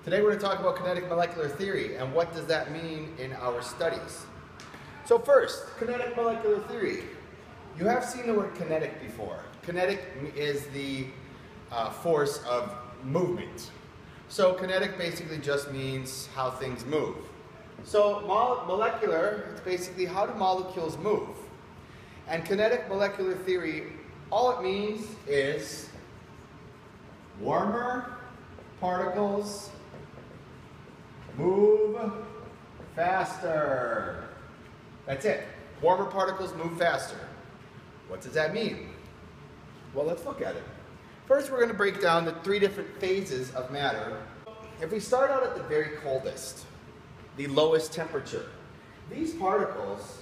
Today we're going to talk about kinetic molecular theory and what does that mean in our studies. So first, kinetic molecular theory. You have seen the word kinetic before. Kinetic is the force of movement. So kinetic basically just means how things move. So molecular, it's basically how do molecules move. And kinetic molecular theory, all it means is warmer particles move faster. That's it. Warmer particles move faster. What does that mean? Well, let's look at it. First, we're going to break down the three different phases of matter. If we start out at the very coldest, the lowest temperature, these particles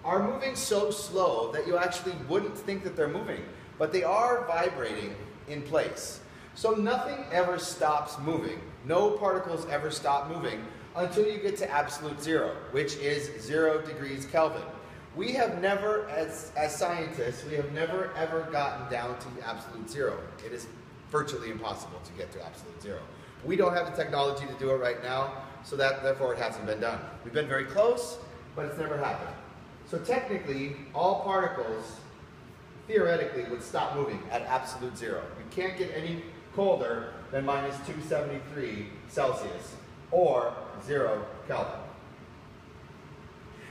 are moving so slow that you actually wouldn't think that they're moving, but they are vibrating in place. So nothing ever stops moving. No particles ever stop moving until you get to absolute zero, which is 0 degrees Kelvin. We have never, as scientists, we have never ever gotten down to absolute zero. It is virtually impossible to get to absolute zero. We don't have the technology to do it right now, so therefore it hasn't been done. We've been very close, but it's never happened. So technically, all particles, theoretically, would stop moving at absolute zero. You can't get any colder than minus 273 Celsius, or 0 Kelvin.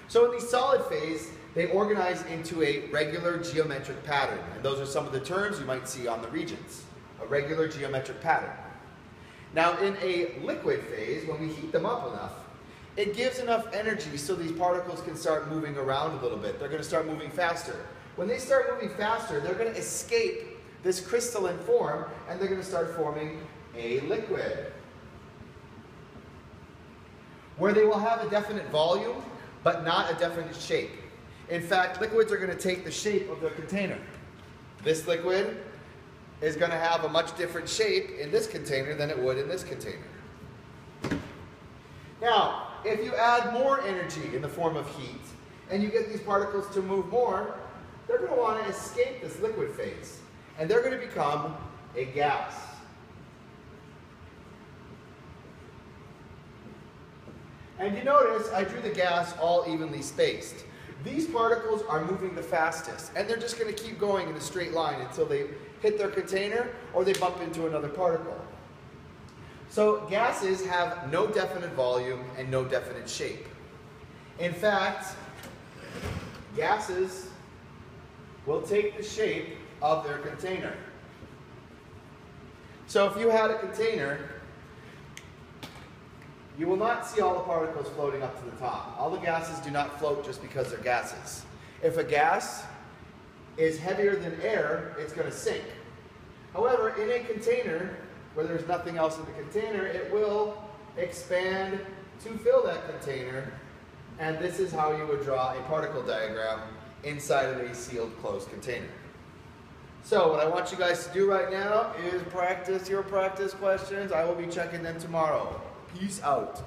So in the solid phase, they organize into a regular geometric pattern. And those are some of the terms you might see on the regions. A regular geometric pattern. Now in a liquid phase, when we heat them up enough, it gives enough energy so these particles can start moving around a little bit. They're going to start moving faster. When they start moving faster, they're going to escape this crystalline form and they're going to start forming a liquid, where they will have a definite volume but not a definite shape. In fact, liquids are going to take the shape of their container. This liquid is going to have a much different shape in this container than it would in this container. Now, if you add more energy in the form of heat and you get these particles to move more, they're going to want to escape this liquid phase and they're going to become a gas. And you notice I drew the gas all evenly spaced. These particles are moving the fastest, and they're just going to keep going in a straight line until they hit their container or they bump into another particle. So gases have no definite volume and no definite shape. In fact, gases will take the shape of their container. So if you had a container, you will not see all the particles floating up to the top. All the gases do not float just because they're gases. If a gas is heavier than air, it's going to sink. However, in a container, where there's nothing else in the container, it will expand to fill that container, and this is how you would draw a particle diagram inside of a sealed, closed container. So what I want you guys to do right now is practice your practice questions. I will be checking them tomorrow. Peace out.